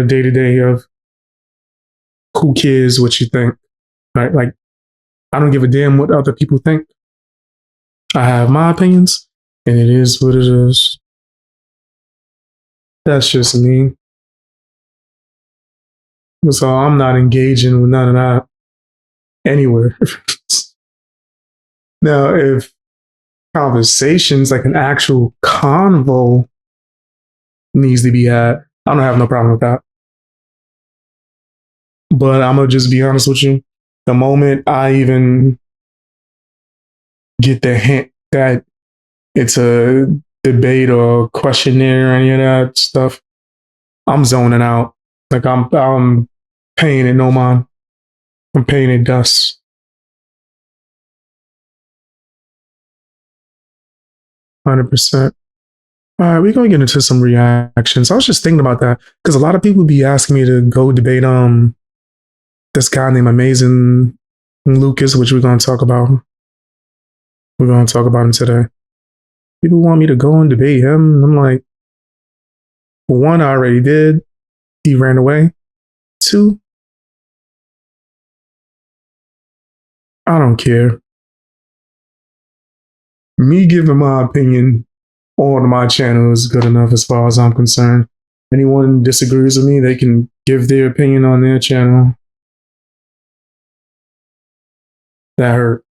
a day-to-day of who cares what you think, right? Like, I don't give a damn what other people think. I have my opinions, and it is what it is. That's just me. So I'm not engaging with none of that anywhere. Now, if conversations, like an actual convo, needs to be had, I don't have no problem with that. But I'm going to just be honest with you. The moment I even get the hint that it's a debate or questionnaire or any of that stuff, I'm zoning out. Like I'm paying it no mind. I'm paying it dust. 100%. All right, we're gonna get into some reactions. I was just thinking about that because a lot of people be asking me to go debate this guy named Amazing Lucas, which we're gonna talk about. We're gonna talk about him today. People want me to go and debate him. I'm like, one, I already did. He ran away. Two, I don't care. Me giving my opinion on my channel is good enough as far as I'm concerned. Anyone disagrees with me, they can give their opinion on their channel. That hurt.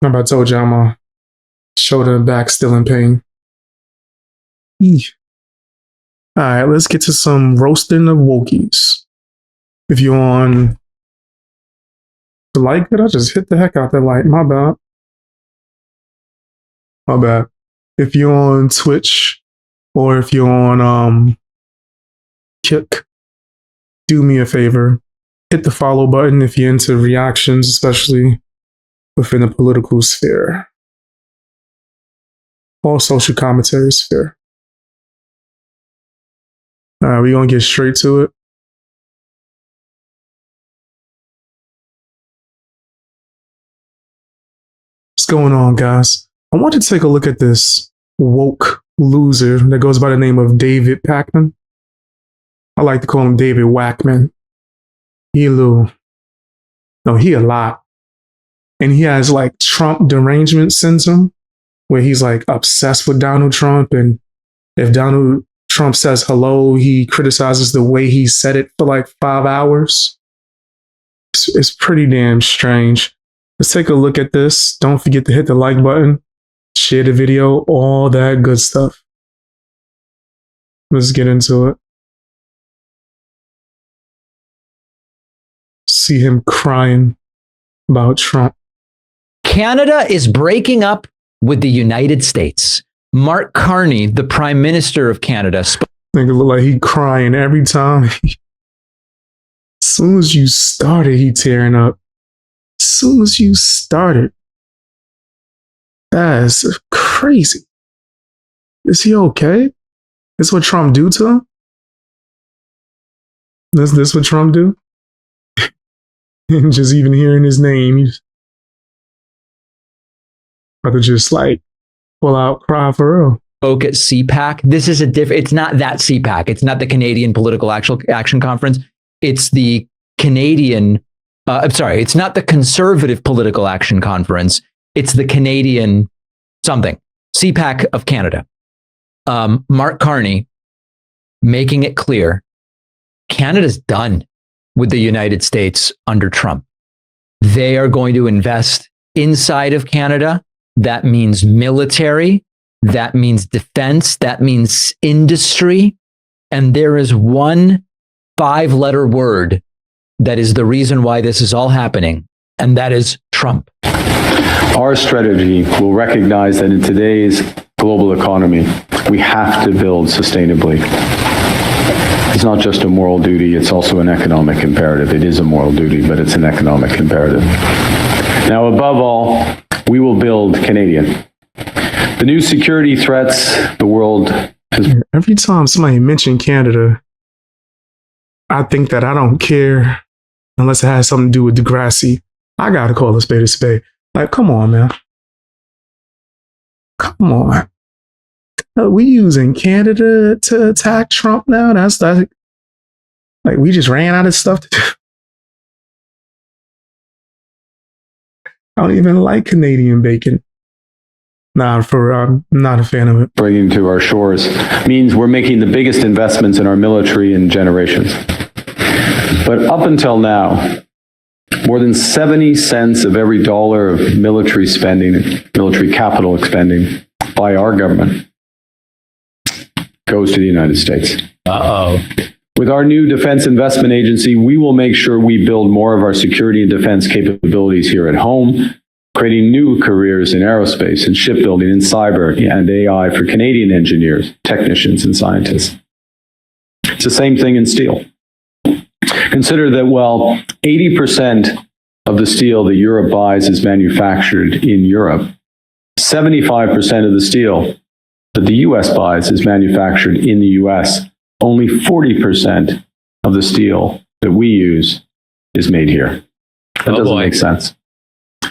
Remember I told you I'm a shoulder and back still in pain. Eesh. All right, let's get to some roasting of wokies. If you're on the light, I just hit the heck out that light. My bad. My bad. If you're on Twitch or if you're on Kick, do me a favor. Hit the follow button if you're into reactions, especially within the political sphere or social commentary sphere. All right, we're going to get straight to it. What's going on, guys? I want to take a look at this woke loser that goes by the name of David Pakman. I like to call him David Whackman. He a lot. And he has like Trump derangement syndrome, where he's like obsessed with Donald Trump. And if Donald Trump says hello, he criticizes the way he said it for like 5 hours. It's pretty damn strange. Let's take a look at this. Don't forget to hit the like button, share the video, all that good stuff. Let's get into it. See him crying about Trump. Canada is breaking up with the United States. Mark Carney, the Prime Minister of Canada. Nigga look like he crying every time. As soon as you started, he tearing up. As soon as you started. That's crazy. Is he okay? This what Trump do to him? This what Trump do? And just even hearing his name, he's about to just like pull out, cry for real. Spoke at CPAC. This is a different. It's not that CPAC. It's not the Canadian Political Action Conference. It's the Canadian. I'm sorry. It's not the Conservative Political Action Conference. It's the Canadian something. CPAC of Canada. Mark Carney making it clear Canada's done with the United States under Trump. They are going to invest inside of Canada. That means military. That means defense. That means industry. And there is one 5-letter word that is the reason why this is all happening, and that is Trump. Our strategy will recognize that in today's global economy, we have to build sustainably. It's not just a moral duty, it's also an economic imperative. It is a moral duty, but it's an economic imperative. Now, above all, we will build Canadian. The new security threats the world has... Every time somebody mentions Canada, I think that I don't care unless it has something to do with Degrassi. I gotta call a spade a spade. Like, come on, man. Come on. We using Canada to attack Trump now? That's Like, we just ran out of stuff to do. I don't even like Canadian bacon. Nah, I'm not a fan of it. Bringing to our shores means we're making the biggest investments in our military in generations. But up until now, more than 70 cents of every dollar of military spending, military capital expending by our government goes to the United States. Uh-oh. With our new Defense Investment Agency, we will make sure we build more of our security and defense capabilities here at home, creating new careers in aerospace and shipbuilding and cyber and AI for Canadian engineers, technicians, and scientists. It's the same thing in steel. Consider that, well, 80% of the steel that Europe buys is manufactured in Europe. 75% of the steel that the US buys is manufactured in the US. Only 40% of the steel that we use is made here. That doesn't make sense.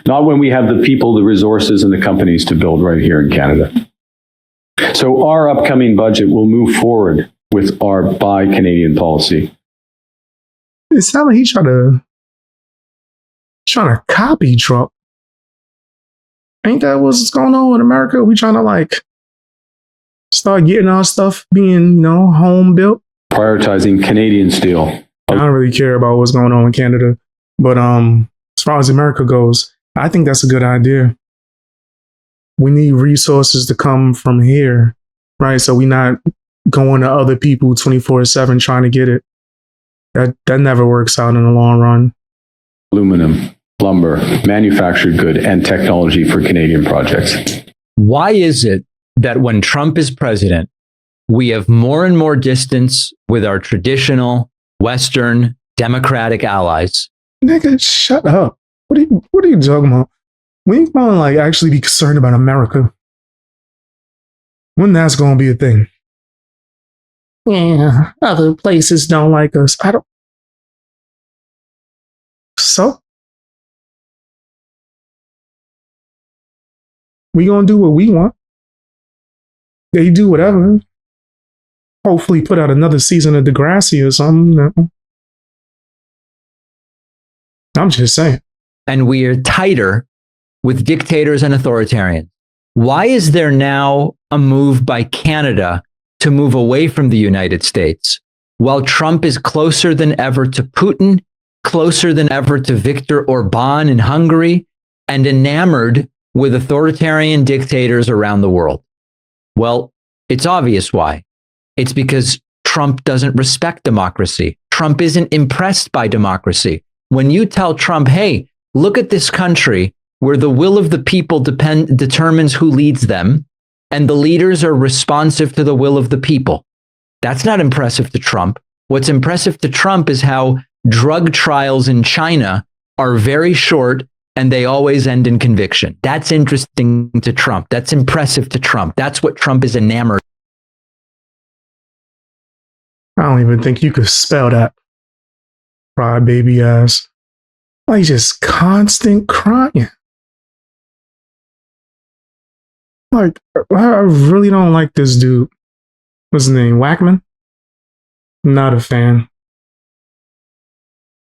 Not when we have the people, the resources, and the companies to build right here in Canada. So our upcoming budget will move forward with our Buy Canadian policy. It sounds like he's trying to copy Trump. Ain't that what's going on in America? We trying to like start getting our stuff being, home built. Prioritizing Canadian steel. I don't really care about what's going on in Canada, but as far as America goes, I think that's a good idea. We need resources to come from here, right? So we're not going to other people 24/7 trying to get it. That never works out in the long run. Aluminum, lumber, manufactured good, and technology for Canadian projects. Why is it that when Trump is president, we have more and more distance with our traditional Western democratic allies? Nigga, shut up. What are you talking about? We ain't gonna like actually be concerned about America. When that's gonna be a thing. Yeah, other places don't like us. I don't. So we gonna do what we want. They do whatever. Hopefully put out another season of Degrassi or something. I'm just saying. And we are tighter with dictators and authoritarians. Why is there now a move by Canada to move away from the United States, while Trump is closer than ever to Putin, closer than ever to Viktor Orban in Hungary, and enamored with authoritarian dictators around the world? Well, it's obvious why. It's because Trump doesn't respect democracy. Trump isn't impressed by democracy. When you tell Trump, hey, look at this country where the will of the people determines who leads them, and the leaders are responsive to the will of the people. That's not impressive to Trump. What's impressive to Trump is how drug trials in China are very short and they always end in conviction. That's interesting to Trump. That's impressive to Trump. That's what Trump is enamored. I don't even think you could spell that. Cry baby ass. Like just constant crying. Like, I really don't like this dude. What's his name? Wackman? Not a fan.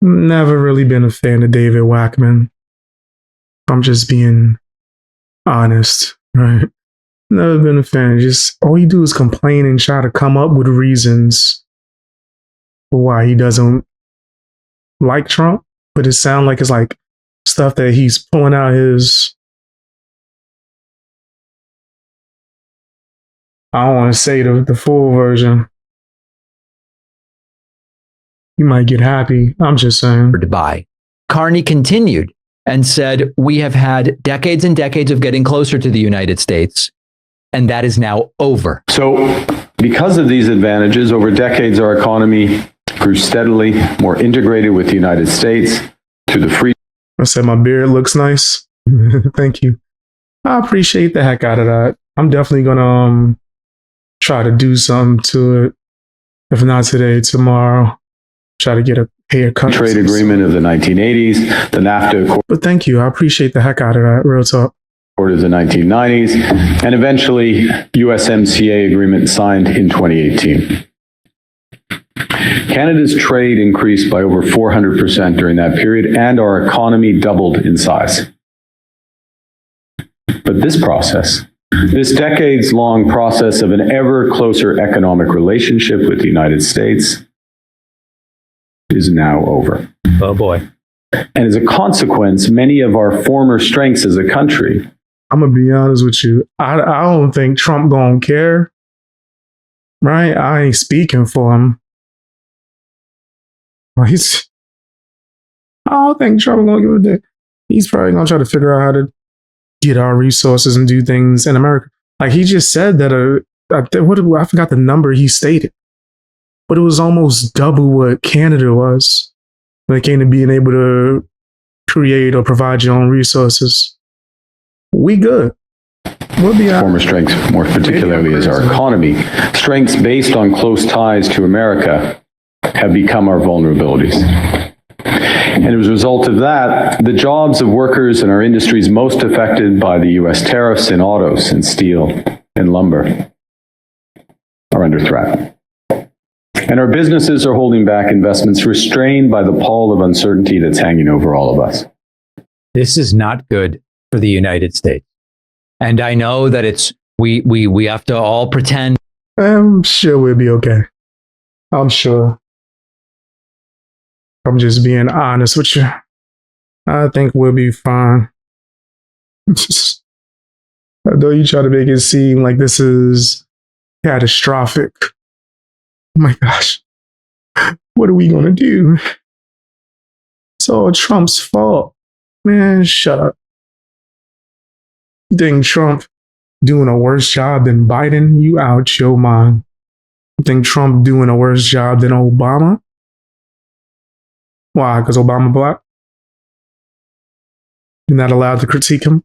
Never really been a fan of David Wackman. I'm just being honest, right? Never been a fan. Just all you do is complain and try to come up with reasons for why he doesn't like Trump. But it sounds like it's like stuff that he's pulling out his. I don't want to say the full version. You might get happy. I'm just saying. To buy. Carney continued and said, we have had decades and decades of getting closer to the United States, and that is now over. So because of these advantages, over decades, our economy grew steadily, more integrated with the United States through the free. I said my beard looks nice. Thank you. I appreciate the heck out of that. I'm definitely gonna try to do something to it. If not today, tomorrow. Try to get a haircut. Trade agreement of the 1980s, the NAFTA Accord. But thank you. I appreciate the heck out of that. Real talk. Of the 1990s, and eventually USMCA agreement signed in 2018. Canada's trade increased by over 400% during that period, and our economy doubled in size. But this process, this decades-long process of an ever closer economic relationship with the United States, is now over. Oh boy. And as a consequence, many of our former strengths as a country. I'm gonna be honest with you. I don't think Trump gonna care. Right? I ain't speaking for him. But I don't think Trump gonna give a damn. He's probably gonna try to figure out how to get our resources and do things in America. Like he just said that I forgot the number he stated, but it was almost double what Canada was when it came to being able to create or provide your own resources. We good. We'll be Former strengths, more particularly as our economy, strengths based on close ties to America have become our vulnerabilities. And as a result of that, the jobs of workers in our industries most affected by the US tariffs in autos and steel and lumber are under threat. And our businesses are holding back investments restrained by the pall of uncertainty that's hanging over all of us. This is not good for the United States. And I know that we have to all pretend. I'm sure we'll be okay. I'm sure. I'm just being honest with you. I think we'll be fine. Although you try to make it seem like this is catastrophic. Oh my gosh. What are we going to do? It's all Trump's fault. Man, shut up. You think Trump doing a worse job than Biden? You out your mind. You think Trump doing a worse job than Obama? Why? Because Obama black? You're not allowed to critique him?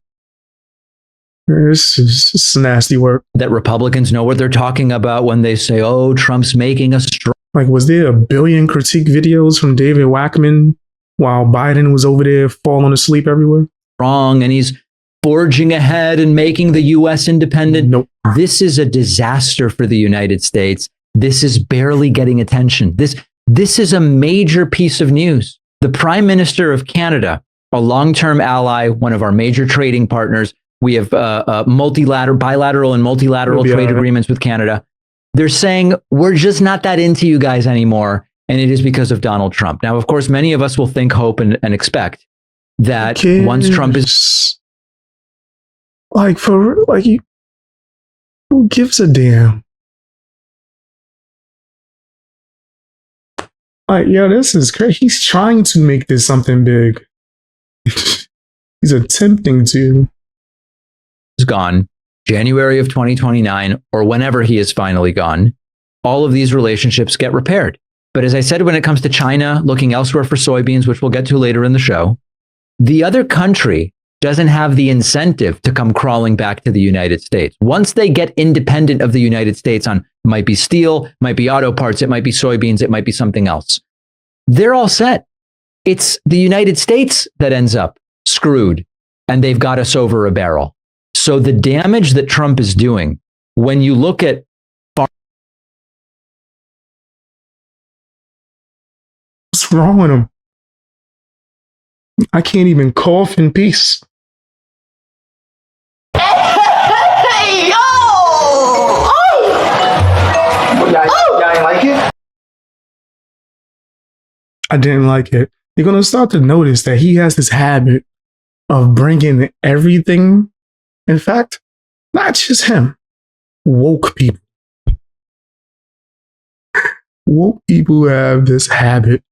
This is nasty work. That Republicans know what they're talking about when they say, oh, Trump's making us strong. Like, was there a billion critique videos from David Wackman while Biden was over there falling asleep everywhere? And he's forging ahead and making the U.S. independent. Nope. This is a disaster for the United States. This is barely getting attention. This is a major piece of news. The Prime Minister of Canada, a long-term ally, one of our major trading partners. We have bilateral and multilateral trade agreements with Canada. They're saying, we're just not that into you guys anymore. And it is because of Donald Trump. Now, of course, many of us will think, hope, and expect that once Trump is... who gives a damn? This is crazy. He's trying to make this something big. He's attempting to. Is gone, January of 2029, or whenever he is finally gone, all of these relationships get repaired. But as I said, when it comes to China looking elsewhere for soybeans, which we'll get to later in the show, the other country doesn't have the incentive to come crawling back to the United States. Once they get independent of the United States on, might be steel, might be auto parts, it might be soybeans, it might be something else, they're all set. It's the United States that ends up screwed, and they've got us over a barrel. So the damage that Trump is doing, when you look at what's wrong with him? I can't even cough in peace. Hey, yo! Y'all ain't like it? I didn't like it. You're going to start to notice that he has this habit of bringing everything. In fact, not just him, woke people. Woke people have this habit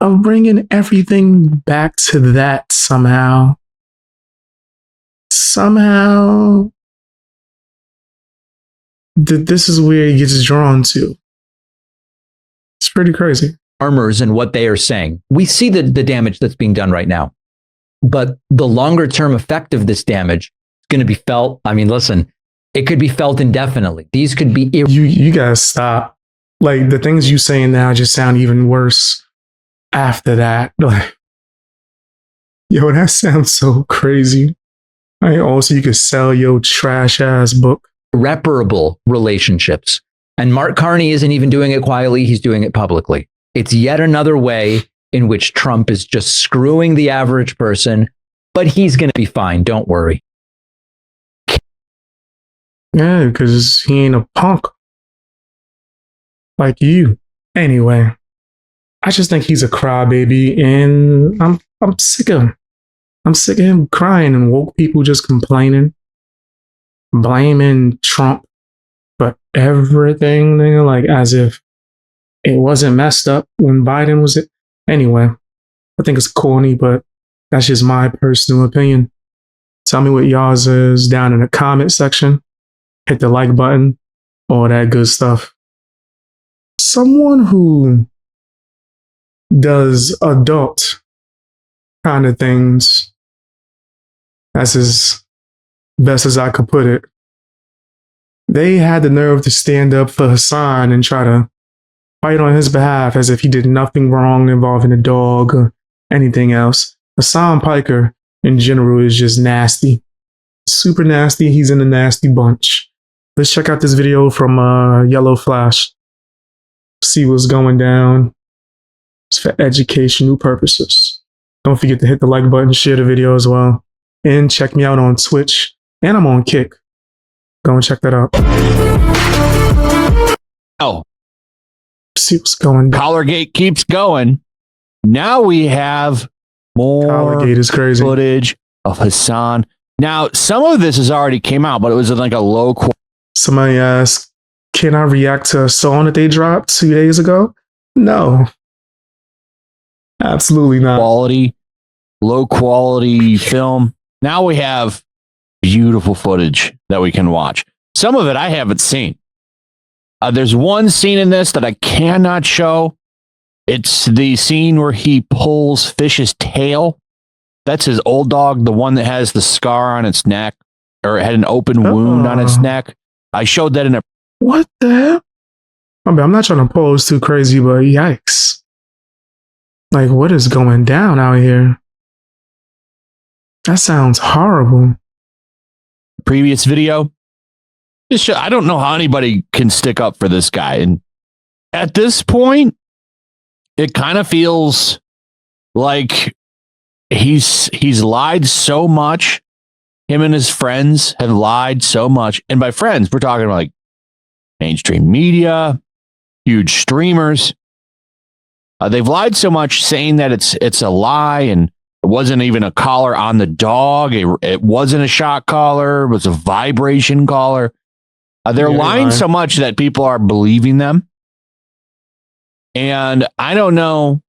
of bringing everything back to that somehow. Somehow, this is where he gets drawn to. It's pretty crazy. Farmers and what they are saying. We see the damage that's being done right now. But the longer term effect of this damage is going to be felt. I mean, listen, it could be felt indefinitely. These could be... You guys stop. Like, the things you saying now just sound even worse after that. Like, yo, that sounds so crazy. Also, you could sell your trash ass book. Irreparable relationships And Mark Carney isn't even doing it quietly, he's doing it publicly. It's yet another way in which Trump is just screwing the average person, but he's going to be fine. Don't worry. Yeah, because he ain't a punk like you. Anyway, I just think he's a crybaby, and I'm sick of him. I'm sick of him crying and woke people just complaining, blaming Trump for everything, nigga, like as if it wasn't messed up when Biden was it. Anyway, I think it's corny, but that's just my personal opinion. Tell me what y'all's is down in the comment section. Hit the like button, all that good stuff. Someone who does adult kind of things, that's as best as I could put it. They had the nerve to stand up for Hasan and try to fight on his behalf as if he did nothing wrong involving a dog or anything else. Hasan Piker in general is just nasty. Super nasty. He's in a nasty bunch. Let's check out this video from Yellow Flash. See what's going down. It's for educational purposes. Don't forget to hit the like button, share the video as well. And check me out on Twitch. And I'm on Kick. Go and check that out. Oh, See what's going down. Collargate keeps going. Now we have more Collargate is crazy. footage of Hasan. Now, some of this has already came out, but it was in like a low Somebody asked, can I react to a song that they dropped 2 days ago? No. Absolutely not. low quality film. Now we have beautiful footage that we can watch. Some of it I haven't seen. There's one scene in this that I cannot show. It's the scene where he pulls Fish's tail. That's his old dog, the one that has the scar on its neck, or it had an open wound on its neck. I showed that in a... What the hell? I mean, I'm not trying to pose too crazy, but yikes. Like, what is going down out here? That sounds horrible. previous video. I don't know how anybody can stick up for this guy. And at this point, it kind of feels like he's lied so much. Him and his friends have lied so much. And by friends, we're talking about like mainstream media, huge streamers. They've lied so much saying that it's a lie and it wasn't even a collar on the dog. It wasn't a shock collar. It was a vibration collar. They're lying so much that people are believing them. And I don't know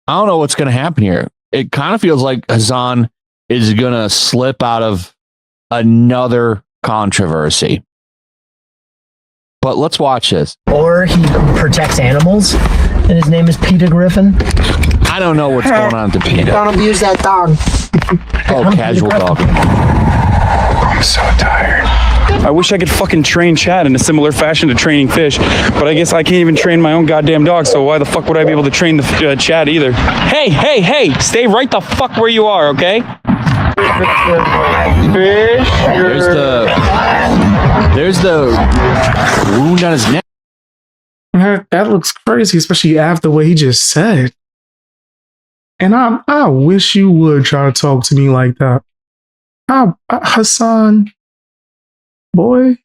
what's going to happen here. It kind of feels like Hasan is going to slip out of another controversy. But let's watch this. Or he protects animals, and his name is Peter Griffin. I don't know what's going on to Peter. Don't abuse that dog. Oh, casual dog. I'm so tired. I wish I could fucking train Chad in a similar fashion to training fish, but I guess I can't even train my own goddamn dog, so why the fuck would I be able to train the Chad either? Hey, stay right the fuck where you are, okay? There's the wound on his neck. That looks crazy, especially after what he just said. And I wish you would try to talk to me like that. Hasan, boy,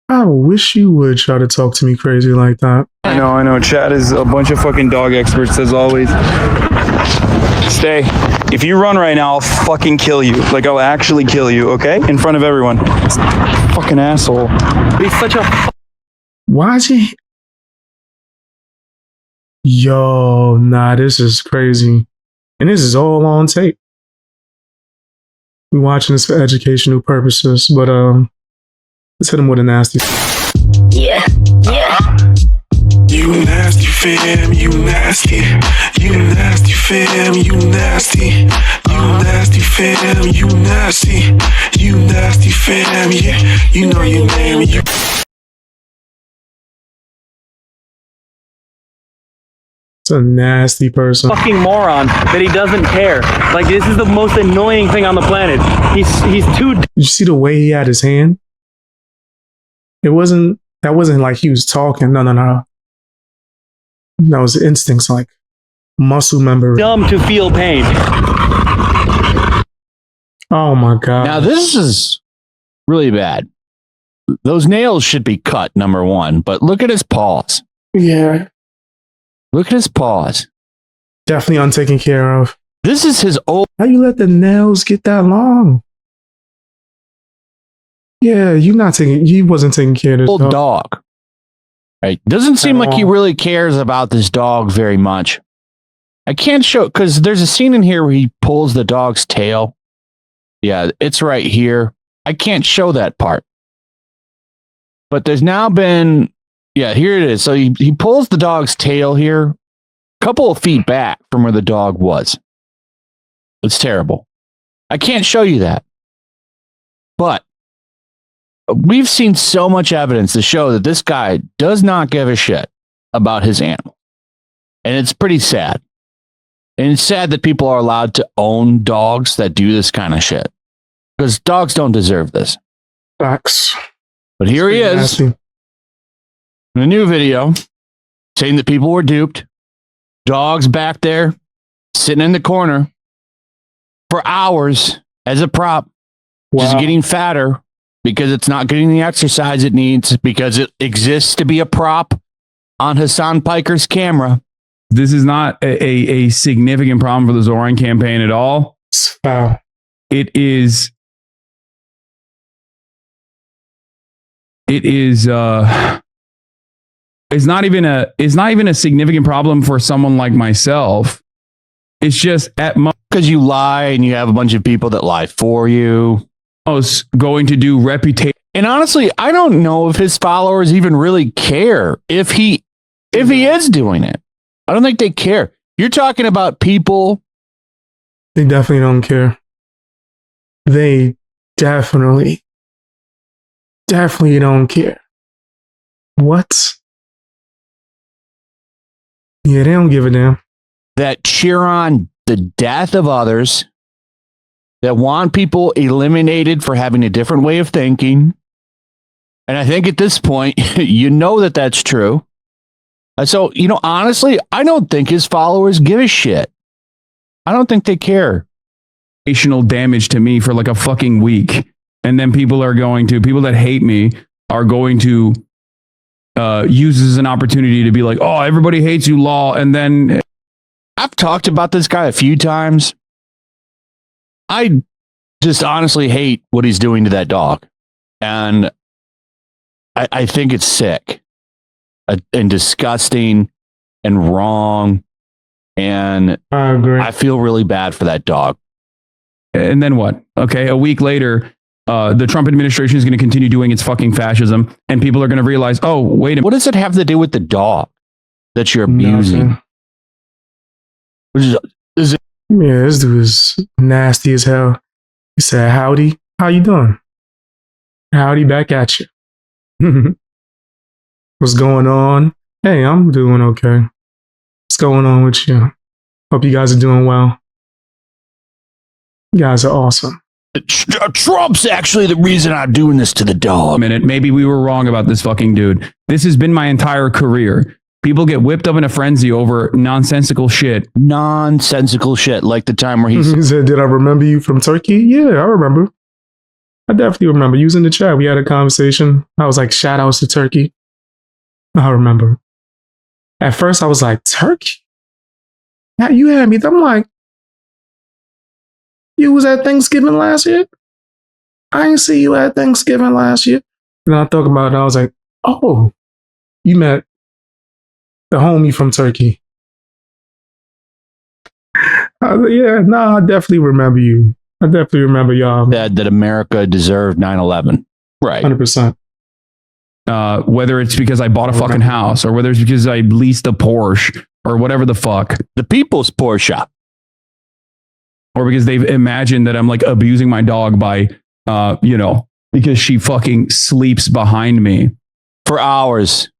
I wish you would try to talk to me crazy like that. I know. Chad is a bunch of fucking dog experts, as always. Stay. If you run right now, I'll fucking kill you. Like, I'll actually kill you, okay? In front of everyone. Fucking asshole. He's such a... Why is he... Yo, nah, this is crazy. And this is all on tape. We're watching this for educational purposes, but let's hit him with a nasty. Yeah. You nasty fam, you nasty. You nasty fam, you nasty. You nasty fam, you nasty. You nasty fam, yeah. You know your name, you. It's a nasty person. fucking moron that he doesn't care. Like, this is the most annoying thing on the planet. He's too... Did you see the way he had his hand? It wasn't That wasn't like he was talking. No, no, no. That was instincts, like muscle memory. Dumb to feel pain. Oh my God. Now, this is really bad. Those nails should be cut, number one, but look at his paws. Yeah. Look at his paws. Definitely untaken care of. This is his old How you let the nails get that long? Yeah, he wasn't taking care of this dog. dog. Right? Doesn't seem like he really cares about this dog very much. I can't show, because there's a scene in here where he pulls the dog's tail. Yeah, it's right here. I can't show that part. But there's now been, yeah, here it is. So he pulls the dog's tail here, a couple of feet back from where the dog was. It's terrible. I can't show you that. But we've seen so much evidence to show that this guy does not give a shit about his animal. And it's pretty sad. And it's sad that people are allowed to own dogs that do this kind of shit. Because dogs don't deserve this. Facts. But here he is Nasty. in a new video saying that people were duped. Dogs back there sitting in the corner for hours as a prop. Wow. Just getting fatter because it's not getting the exercise it needs because it exists to be a prop on Hasan Piker's camera. This is not a significant problem for the Zoran campaign at all. It's foul. It is it's not even a significant problem for someone like myself. It's just at because you lie and you have a bunch of people that lie for you. Going to do reputation. And honestly, I don't know if his followers even really care if he is doing it. I don't think they care. You're talking about people. They definitely don't care. They definitely don't care. What? Yeah, they don't give a damn. That cheer on the death of others, that want people eliminated for having a different way of thinking. And I think at this point, you know that that's true. So, honestly, I don't think his followers give a shit. I don't think they care. Damage to me for like a fucking week. And then people that hate me are going to use this as an opportunity to be like, oh, everybody hates you, law. And then I've talked about this guy a few times. I just honestly hate what he's doing to that dog. And I think it's sick and disgusting and wrong. And I agree. I feel really bad for that dog. And then what? Okay, a week later, the Trump administration is going to continue doing its fucking fascism, and people are going to realize, oh, wait a minute. What does it have to do with the dog that you're abusing? Yeah, this dude is nasty as hell. He said, howdy, how you doing? Howdy back at you. What's going on? Hey, I'm doing okay. What's going on with you? Hope you guys are doing well. You guys are awesome. Trump's actually the reason I'm doing this to the dog. Maybe we were wrong about this fucking dude. This has been my entire career. People get whipped up in a frenzy over nonsensical shit. Nonsensical shit, like the time where He said, did I remember you from Turkey? Yeah, I remember. I definitely remember. You was in the chat. We had a conversation. I was like, shout outs to Turkey. I remember. At first, I was like, Turkey? Now you had me. I'm like, you was at Thanksgiving last year? I didn't see you at Thanksgiving last year. And I thought about it. I was like, oh, you met the homie from Turkey. I was like, yeah, no, I definitely remember you. I definitely remember y'all. That America deserved 9/11. Right. 100%. Whether it's because I bought a fucking house or whether it's because I leased a Porsche or whatever the fuck. The people's Porsche. Or because they've imagined that I'm like abusing my dog by, because she fucking sleeps behind me. For hours.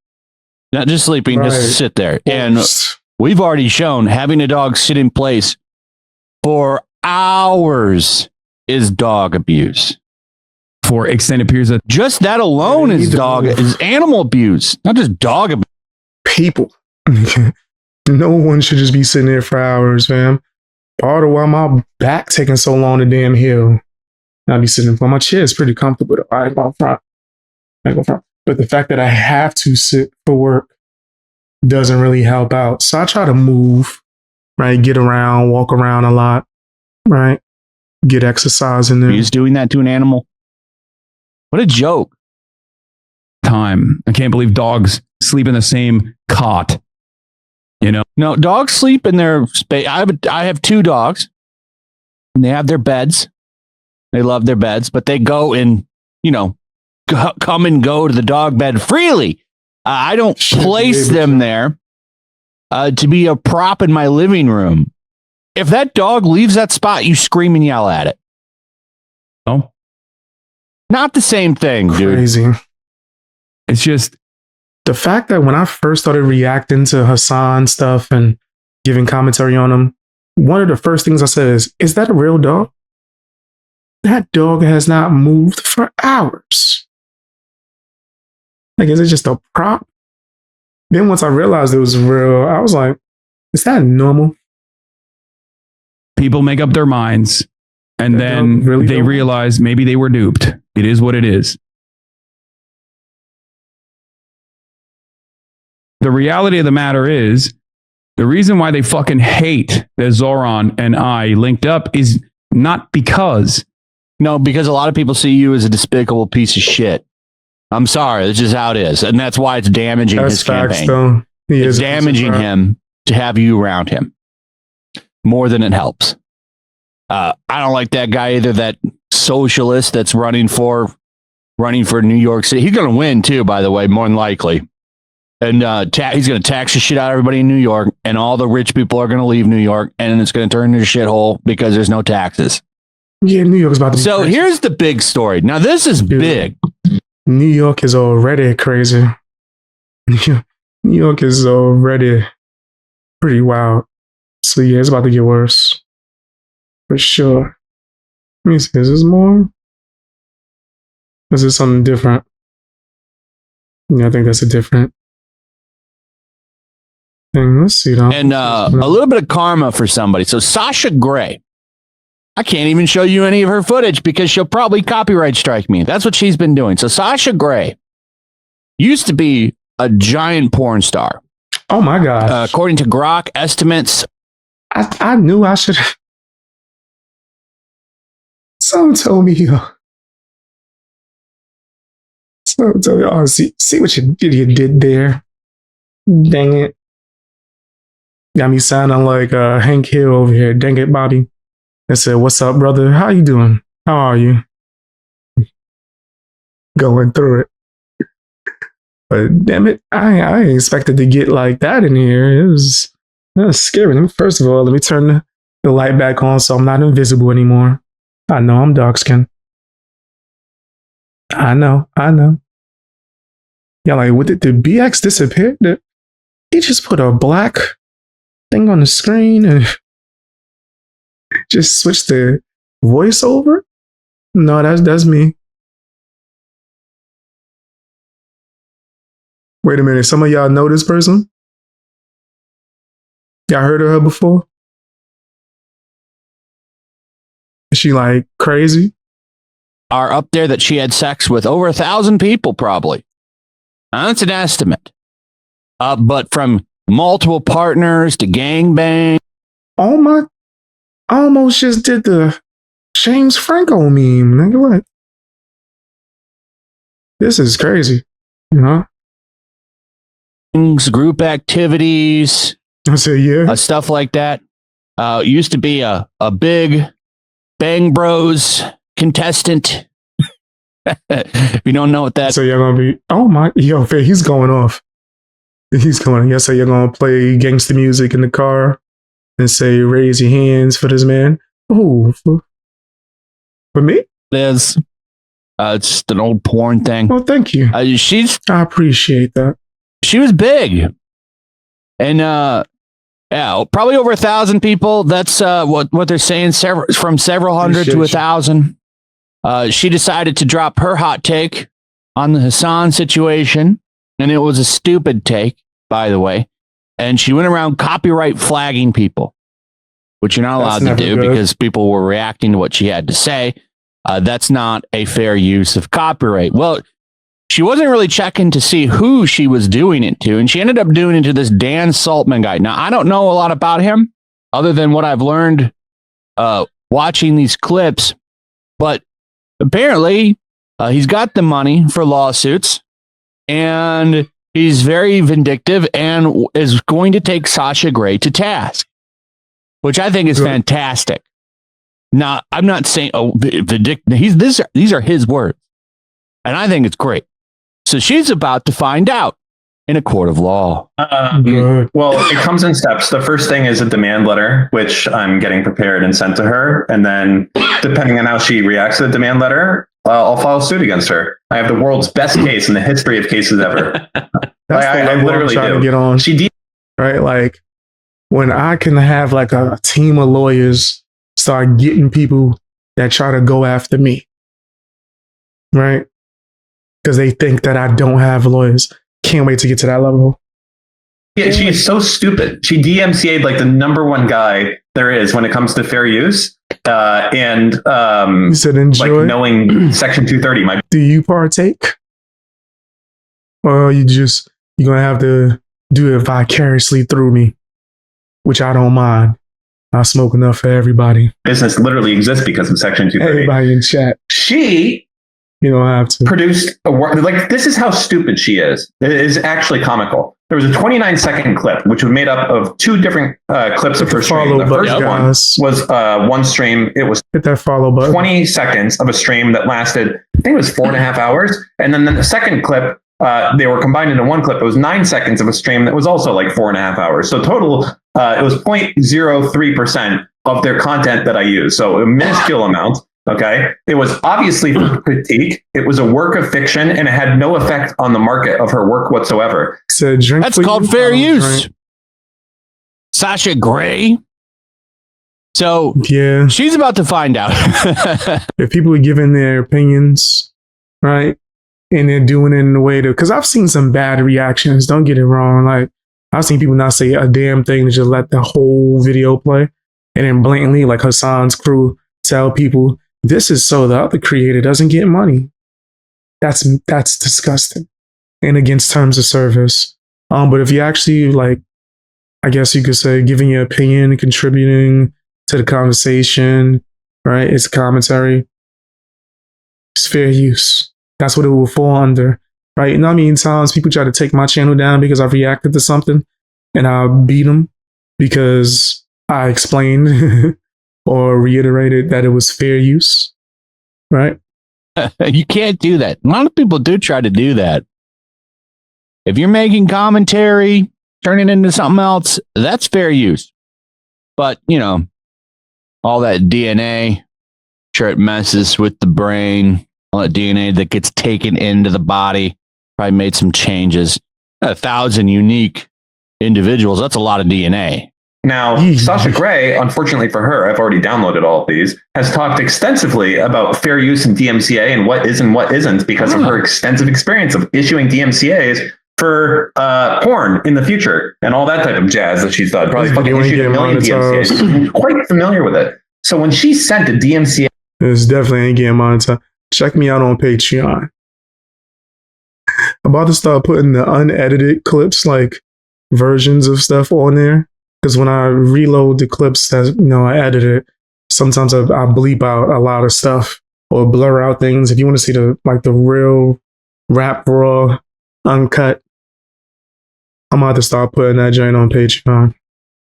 Not just sleeping, Right. just sit there. And we've already shown having a dog sit in place for hours is dog abuse. for extended periods of Just that alone is animal abuse, not just dog abuse. People. No one should just be sitting there for hours, fam. Part of why my back taking so long to damn heal. I'll be sitting for my chair is pretty comfortable. I ain't gonna front. But the fact that I have to sit for work doesn't really help out. So I try to move, right? Get around, walk around a lot, right? Get exercise in there. He's doing that to an animal. What a joke. time. I can't believe dogs sleep in the same cot. You know? No, dogs sleep in their space. I have 2 dogs, and they have their beds. They love their beds, but they go and, come and go to the dog bed freely. I don't place them there to be a prop in my living room. If that dog leaves that spot, you scream and yell at it. Oh, not the same thing, dude. Crazy. It's just the fact that when I first started reacting to Hasan stuff and giving commentary on him, one of the first things I said is that a real dog? That dog has not moved for hours. Like, is it just a prop? Then once I realized it was real, I was like, is that normal? People make up their minds and then they realize maybe they were duped. It is what it is. The reality of the matter is, the reason why they fucking hate that Zoran and I linked up is not because. No, because a lot of people see you as a despicable piece of shit. I'm sorry, that's just how it is. And that's why it's damaging his campaign. Though. It's damaging him to have you around him more than it helps. I don't like that guy either, that socialist that's running for New York City. He's going to win too, by the way, more than likely. And he's going to tax the shit out of everybody in New York, and all the rich people are going to leave New York, and it's going to turn into a shithole because there's no taxes. Yeah, New York's about to be So crazy. here's the big story. Now, this is big. New York is already crazy. New York is already pretty wild. So yeah, it's about to get worse. For sure. Let me see, is this more? Is this something different? Yeah, I think that's a different thing. Let's see. And a little bit of karma for somebody. So Sasha Grey. I can't even show you any of her footage because she'll probably copyright strike me. That's what she's been doing. So Sasha Grey used to be a giant porn star. Oh my gosh. According to Grok estimates. I knew I should. Someone told me. Someone told me, oh, see what you did there. Dang it. Got me sounding like Hank Hill over here. Dang it, Bobby. I said, what's up, brother? How you doing? How are you? Going through it. But damn it, I ain't expected to get like that in here. It was scary. First of all, let me turn the light back on so I'm not invisible anymore. I know I'm dark skinned. I know. Yeah, like, did the BX disappear? He just put a black thing on the screen and just switch the voiceover? No, that's me. Wait a minute. Some of y'all know this person? Y'all heard of her before? Is she like crazy? Are up there that she had sex with over 1,000 people, probably. Now, that's an estimate. But from multiple partners to gangbang. Oh my. I almost just did the James Franco meme. Nigga, what? This is crazy. You know? Group activities. I said, yeah. Stuff like that. Used to be a big Bang Bros contestant. If you don't know what that is. So you're going to be, oh my, yo, he's going off. He's going, yes, so you're going to play gangster music in the car and say, raise your hands for this man. Oh, for me? It is. It's just an old porn thing. Well, thank you. I appreciate that. She was big. And, yeah, probably over 1,000 people. That's what they're saying, from several hundred to 1,000. she decided to drop her hot take on the Hasan situation, and it was a stupid take, by the way. And she went around copyright flagging people, which you're not allowed to do because people were reacting to what she had to say. That's not a fair use of copyright. Well, she wasn't really checking to see who she was doing it to, and she ended up doing it to this Dan Saltman guy. Now, I don't know a lot about him other than what I've learned watching these clips, but apparently he's got the money for lawsuits, and he's very vindictive and is going to take Sasha Grey to task, which I think is fantastic. Now, I'm not saying, these are his words, and I think it's great. So she's about to find out in a court of law. Well, it comes in steps. The first thing is a demand letter, which I'm getting prepared and sent to her. And then depending on how she reacts to the demand letter, I'll file suit against her. I have the world's best case in the history of cases ever. I literally to get on. Right? Like when I can have like a team of lawyers start getting people that try to go after me. Right? Because they think that I don't have lawyers. Can't wait to get to that level. Yeah, she is so stupid. She DMCA'd like the number one guy there is when it comes to fair use. You said enjoy? Like knowing Section 230. Do you partake? Or you're going to have to do it vicariously through me, which I don't mind. I smoke enough for everybody. Business literally exists because of Section 230. Everybody in chat. You don't have to. Produced a work like this is how stupid she is. It is actually comical. There was a 29-second clip, which was made up of two different clips of her stream. The first one was one stream. It was hit that follow button. 20 seconds of a stream that lasted, I think it was 4.5 hours. And then the second clip, they were combined into one clip. It was 9 seconds of a stream that was also like 4.5 hours. So total, it was 0.03% of their content that I used. So a minuscule amount. Okay. It was obviously for critique. It was a work of fiction and it had no effect on the market of her work whatsoever. So that's called fair use. Sasha Grey. So yeah, she's about to find out. If people are giving their opinions, right, and they're doing it in a way to, because I've seen some bad reactions. Don't get it wrong. Like I've seen people not say a damn thing to just let the whole video play, and then blatantly, like Hasan's crew, tell people, this is so the other creator doesn't get money. That's disgusting and against terms of service. But if you actually like, I guess you could say, giving your opinion, contributing to the conversation, right? It's commentary. It's fair use. That's what it will fall under, right? You know what I mean? Times people try to take my channel down because I've reacted to something, and I'll beat them because I explained or reiterated that it was fair use, right? You can't do that. A lot of people do try to do that. If you're making commentary, turn it into something else, that's fair use. But, you know, all that DNA, sure, it messes with the brain, all that DNA that gets taken into the body, probably made some changes. 1,000 unique individuals, that's a lot of DNA. Now, Sasha Grey, unfortunately for her, I've already downloaded all of these, has talked extensively about fair use and DMCA and what is and what isn't because of her extensive experience of issuing DMCAs for porn in the future and all that type of jazz that she's done. Probably fucking issued a million DMCAs. I'm quite familiar with it. So when she sent a DMCA... It's definitely ain't getting monetized. Check me out on Patreon. I'm about to start putting the unedited clips, like versions of stuff on there. Because when I reload the clips that I edited, sometimes I bleep out a lot of stuff or blur out things. If you want to see the real rap raw uncut, I'm about to start putting that joint on Patreon.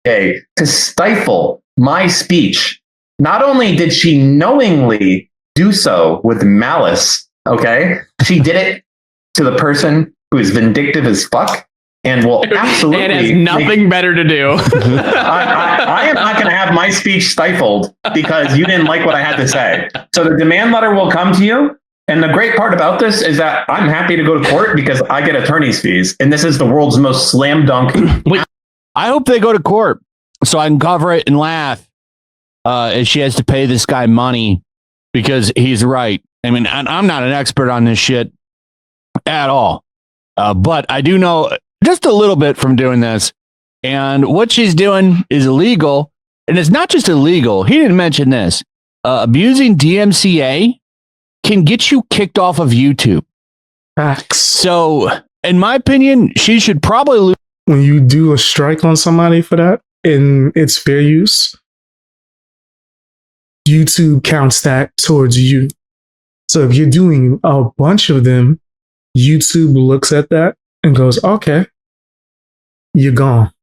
To stifle my speech. Not only did she knowingly do so with malice, okay, she did it to the person who is vindictive as fuck. And will absolutely and has nothing better to do. I am not going to have my speech stifled because you didn't like what I had to say. So the demand letter will come to you. And the great part about this is that I'm happy to go to court because I get attorney's fees. And this is the world's most slam dunk. I hope they go to court so I can cover it and laugh. As she has to pay this guy money because he's right. I mean, I'm not an expert on this shit at all, but I do know just a little bit from doing this. And what she's doing is illegal. And it's not just illegal. He didn't mention this. Abusing DMCA can get you kicked off of YouTube. Facts. So, in my opinion, she should probably lose. When you do a strike on somebody for that and it's fair use, YouTube counts that towards you. So if you're doing a bunch of them, YouTube looks at that and goes, okay, you're gone.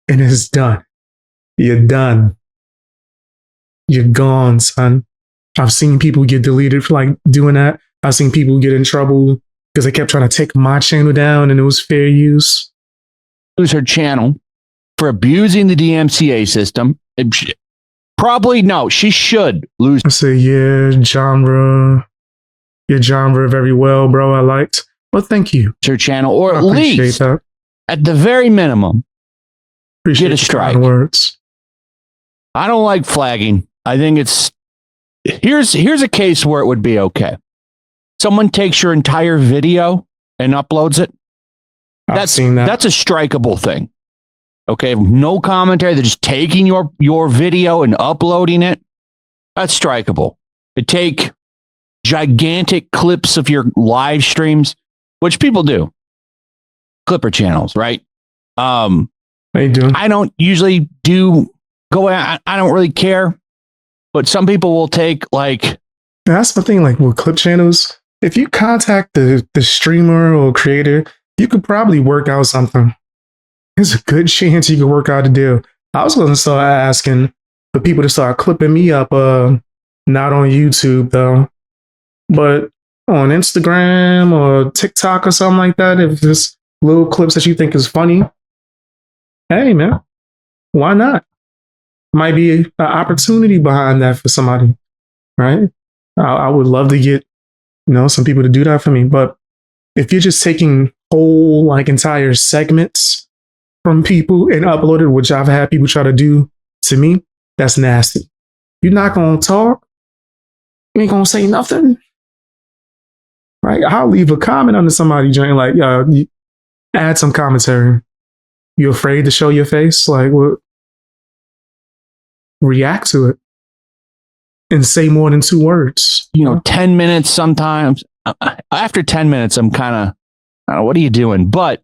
And it's done. You're done. You're gone, son. I've seen people get deleted for like doing that. I've seen people get in trouble because they kept trying to take my channel down and it was fair use. Lose her channel for abusing the DMCA system. Probably no, she should lose. I say, yeah, your genre very well, bro. I liked, but thank you. Her channel, or I at least that. at the very minimum, Appreciate get a strike. Words. I don't like flagging. I think here's a case where it would be okay. Someone takes your entire video and uploads it. I've seen that. That's a strikeable thing. Okay, no commentary. They're just taking your video and uploading it. That's strikeable. They take gigantic clips of your live streams, which people do. Clipper channels, right? They do. I don't usually go out. I don't really care. But some people will take like. That's the thing, like with clip channels. If you contact the streamer or creator, you could probably work out something. There's a good chance you could work out a deal. I was going to start asking for people to start clipping me up, not on YouTube though, but on Instagram or TikTok or something like that. If there's little clips that you think is funny, hey man, why not? Might be an opportunity behind that for somebody, right? I would love to get, some people to do that for me. But if you're just taking whole, like entire segments from people and upload it, which I've had people try to do to me, that's nasty. You're not going to talk. You ain't going to say nothing. Right? I'll leave a comment under somebody joint, like, add some commentary. You afraid to show your face? Like, what? React to it and say more than 2 words. 10 minutes sometimes. After 10 minutes, I'm kind of, what are you doing? But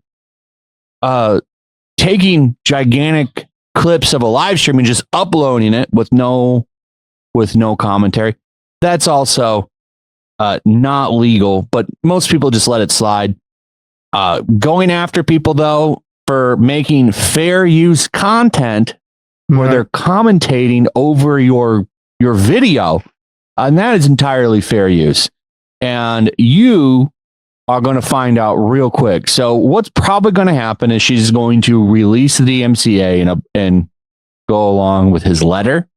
taking gigantic clips of a live stream and just uploading it with no commentary, that's also not legal, but most people just let it slide. Going after people, though, for making fair use content where they're commentating over your video, and that is entirely fair use. And you are going to find out real quick. So what's probably going to happen is she's going to release the DMCA and go along with his letter.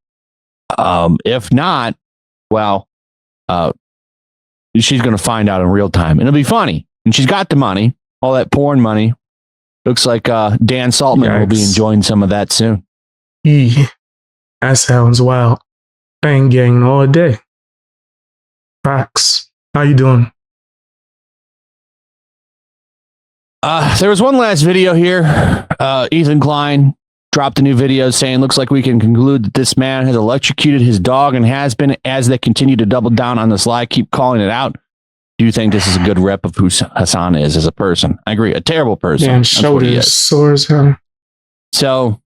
If not, well, she's going to find out in real time. And it'll be funny. And she's got the money, all that porn money. Looks like Dan Saltman will be enjoying some of that soon. That sounds wild. Bang gang all day. Facts. How you doing? There was one last video here. Ethan Klein dropped a new video saying, looks like we can conclude that this man has electrocuted his dog and has been, as they continue to double down on this lie, keep calling it out. Do you think this is a good rep of who Hasan is as a person? I agree. A terrible person. Man, shoulders sore as hell. So,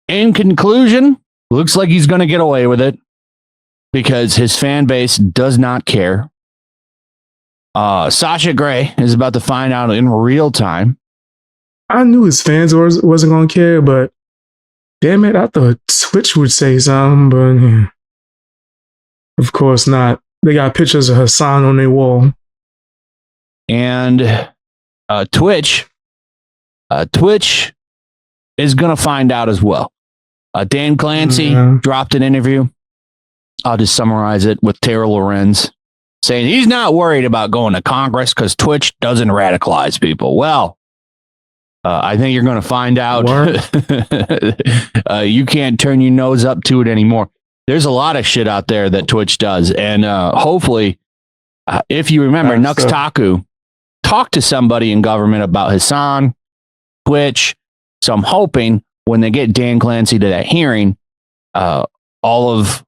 in conclusion, looks like he's going to get away with it because his fan base does not care. Sasha Grey is about to find out in real time. I knew his fans wasn't going to care, but damn it, I thought Twitch would say something, but yeah. Of course not. They got pictures of Hasan on their wall. And Twitch is going to find out as well. Dan Clancy dropped an interview. I'll just summarize it with Tara Lorenz saying he's not worried about going to Congress because Twitch doesn't radicalize people. Well, I think you're going to find out you can't turn your nose up to it anymore. there's a lot of shit out there that Twitch does. And hopefully, if you remember, Nux Taku talked to somebody in government about Hasan, Twitch. So I'm hoping when they get Dan Clancy to that hearing, all of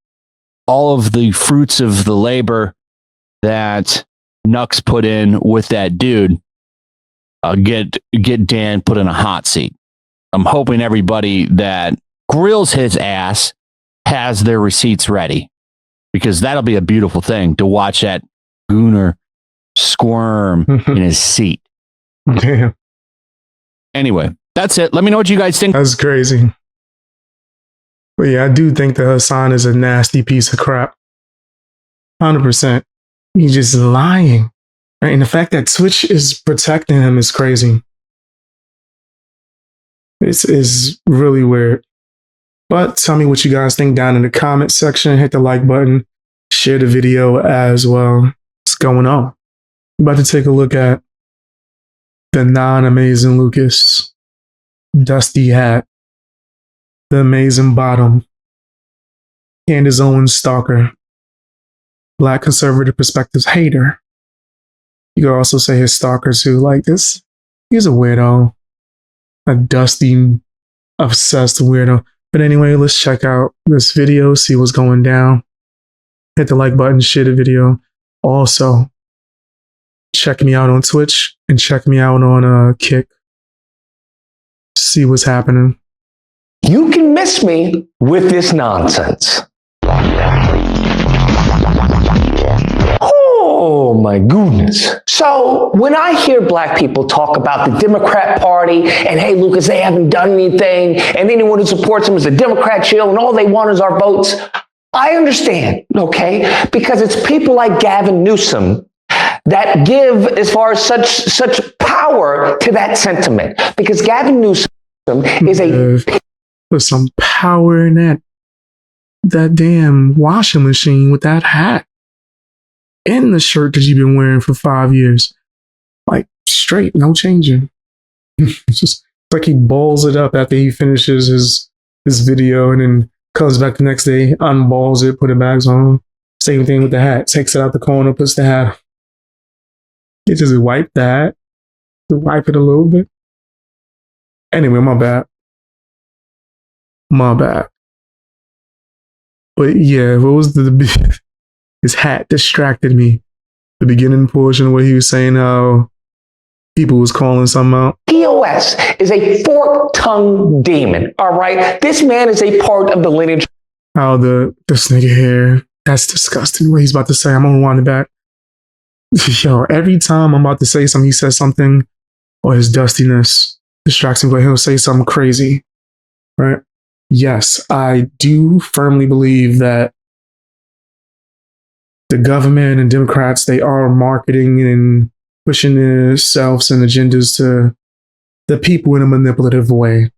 the fruits of the labor that Nux put in with that dude, get Dan put in a hot seat. I'm hoping everybody that grills his ass has their receipts ready, because that'll be a beautiful thing to watch that gooner squirm in his seat. Damn. Anyway, that's it. Let me know what you guys think. That's crazy. But yeah, I do think that Hasan is a nasty piece of crap. 100%. He's just lying. Right? And the fact that Twitch is protecting him is crazy. This is really weird. But tell me what you guys think down in the comment section. Hit the like button. Share the video as well. What's going on? We're about to take a look at the non-amazing Lucas. Dusty hat. The amazing bottom. Candace Owens stalker. Black conservative perspectives hater. You could also say his stalker too. Like this, he's a weirdo. A dusty, obsessed weirdo. But anyway, let's check out this video, see what's going down. Hit the like button, share the video. Also, check me out on Twitch and check me out on Kick. See what's happening. You can miss me with this nonsense. Oh my goodness. So when I hear black people talk about the Democrat Party and hey, Lucas, they haven't done anything and anyone who supports them is a Democrat chill and all they want is our votes, I understand, okay? Because it's people like Gavin Newsom that give as far as such power to that sentiment. Because Gavin Newsom is Put some power in that damn washing machine with that hat and the shirt that you've been wearing for 5 years. Like straight, no changing. It's like he balls it up after he finishes his video and then comes back the next day, unballs it, put it back on. Same thing with the hat. Takes it out the corner, puts the hat on. It just wipe the hat. Wipe it a little bit. Anyway, my bad. My bad. But yeah, what was his hat distracted me. The beginning portion where he was saying how people was calling something out. POS is a fork-tongued demon, all right? This man is a part of the lineage. How this nigga here, that's disgusting. What he's about to say, I'm gonna wind it back. Yo, every time I'm about to say something, he says something, or his dustiness distracts me, but he'll say something crazy, right? Yes, I do firmly believe that the government and Democrats, they are marketing and pushing themselves and agendas to the people in a manipulative way.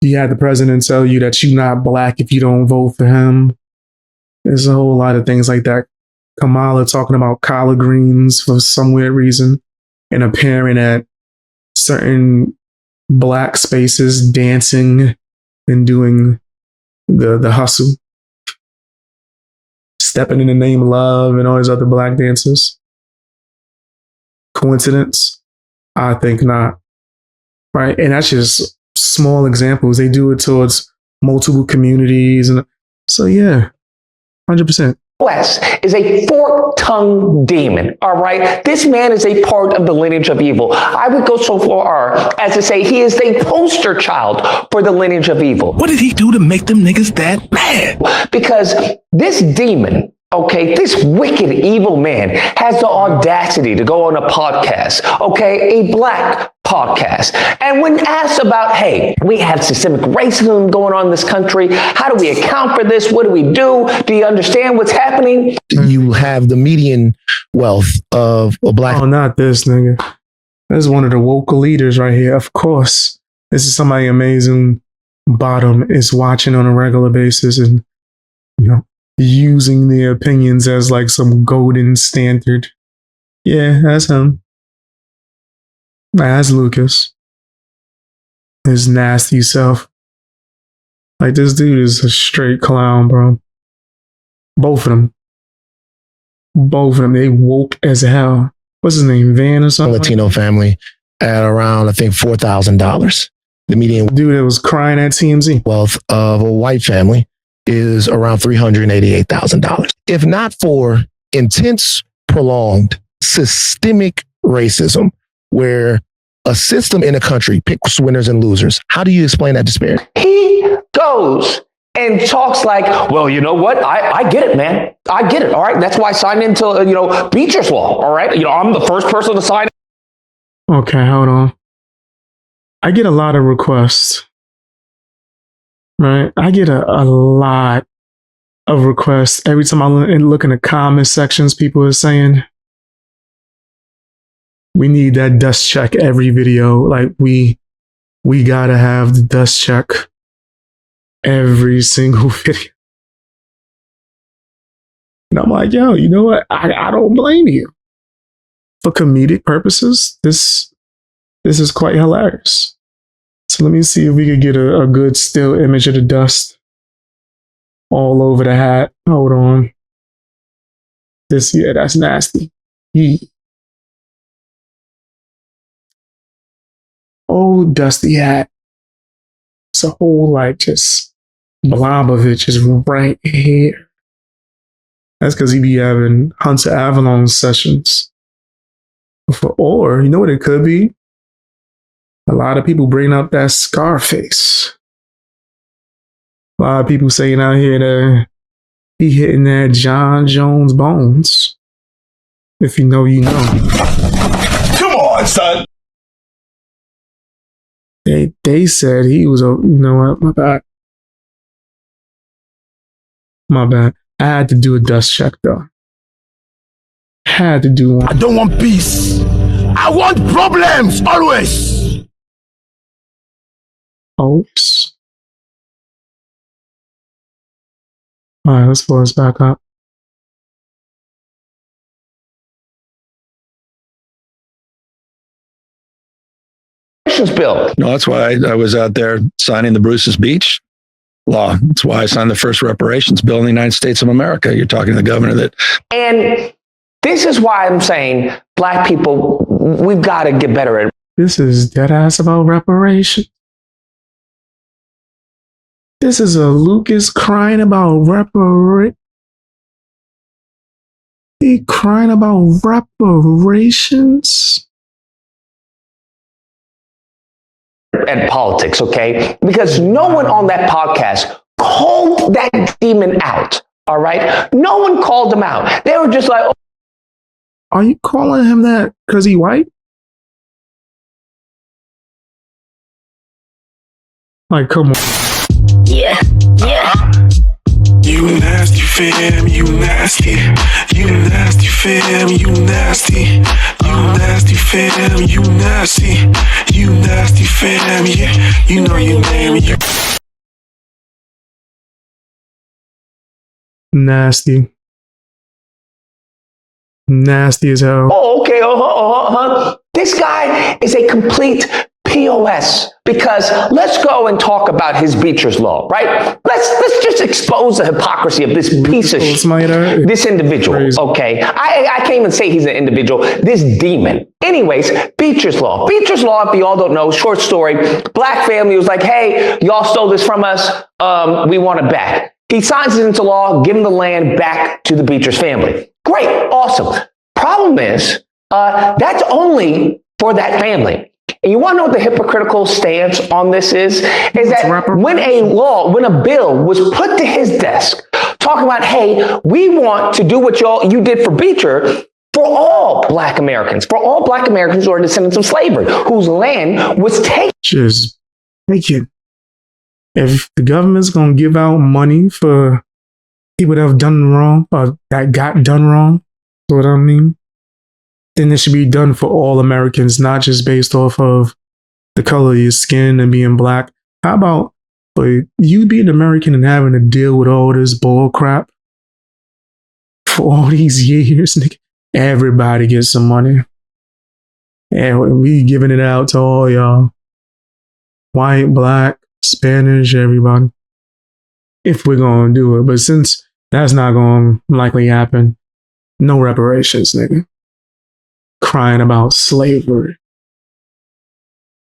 You had the president tell you that you're not black if you don't vote for him. There's a whole lot of things like that. Kamala talking about collard greens for some weird reason and appearing at certain black spaces, dancing and doing the hustle. Stepping in the name of love and all these other black dances. Coincidence? I think not. Right? And that's just small examples. They do it towards multiple communities. And so, yeah, 100%. POS is a fork-tongued demon, all right? This man is a part of the lineage of evil. I would go so far as to say he is the poster child for the lineage of evil. What did he do to make them niggas that mad? Because this demon, okay, this wicked, evil man has the audacity to go on a podcast, okay, a black podcast. And when asked about, hey, we have systemic racism going on in this country. How do we account for this? What do we do? Do you understand what's happening? You have the median wealth of a black. Oh, not this nigga. This is one of the woke leaders right here. Of course, this is somebody amazing. Bottom is watching on a regular basis and, you know, using their opinions as like some golden standard. Yeah, that's him. That's Lucas. His nasty self. Like, this dude is a straight clown, bro. Both of them. Both of them. They woke as hell. What's his name? Van or something? Latino family at around, I think, $4,000. The median dude that was crying at TMZ wealth of a white family is around $388,000. If not for intense, prolonged, systemic racism, where a system in a country picks winners and losers, how do you explain that disparity? He goes and talks like, well, you know what? I get it, man. I get it. All right. That's why I signed into, Beecher's Law. All right. I'm the first person to sign. Okay, hold on. I get a lot of requests, right? I get a lot of requests every time I look in the comment sections. People are saying, we need that dust check every video. Like, we gotta have the dust check every single video. And I'm like, yo, you know what? I don't blame you. For comedic purposes, this is quite hilarious. So let me see if we could get a good still image of the dust all over the hat. Hold on. That's nasty. Old dusty hat. It's a whole just blob of it just right here. That's because he be having Hunter Avalon sessions. Or, you know what it could be? A lot of people bring up that Scarface. A lot of people saying out here that he hitting that John Jones bones. If you know, you know. Come on, son. They said he was you know what? My bad. My bad. I had to do a dust check though. Had to do one. I don't want peace. I want problems always. Oops. All right, let's pull this back up. Bill. No, that's why I was out there signing the Bruce's Beach law. That's why I signed the first reparations bill in the United States of America. You're talking to the governor that. And this is why I'm saying black people, we've got to get better at. This is dead ass about reparation. This is a Lucas crying about He crying about reparations. And politics, okay? Because no one on that podcast called that demon out, all right? No one called him out. They were just like, oh. Are you calling him that because he white? Like, come on. Yeah. You nasty fam, you nasty. You nasty fam, you nasty. You nasty fam, you nasty. You nasty fam, yeah. You know your name. You Nasty. Nasty as hell. Oh, okay. This guy is a complete POS, because let's go and talk about his Beecher's Law, right? Let's just expose the hypocrisy of this piece of this individual, okay? I can't even say he's an individual, this demon. Anyways, Beecher's Law. Beecher's Law, if you all don't know, short story, black family was like, hey, y'all stole this from us, we want it back. He signs it into law, giving the land back to the Beecher's family. Great, awesome. Problem is, that's only for that family. And you want to know what the hypocritical stance on this is that when a bill was put to his desk, talking about, hey, we want to do what you did for Beecher for all black Americans who are descendants of slavery, whose land was taken. Just taken. If the government's going to give out money for people that have done wrong, or that got done wrong, you know what I mean? Then it should be done for all Americans, not just based off of the color of your skin and being black. How about you being American and having to deal with all this bull crap for all these years? Nigga? Everybody gets some money. And we giving it out to all y'all. White, black, Spanish, everybody. if we're going to do it. But since that's not going to likely happen, no reparations, nigga. Crying about slavery.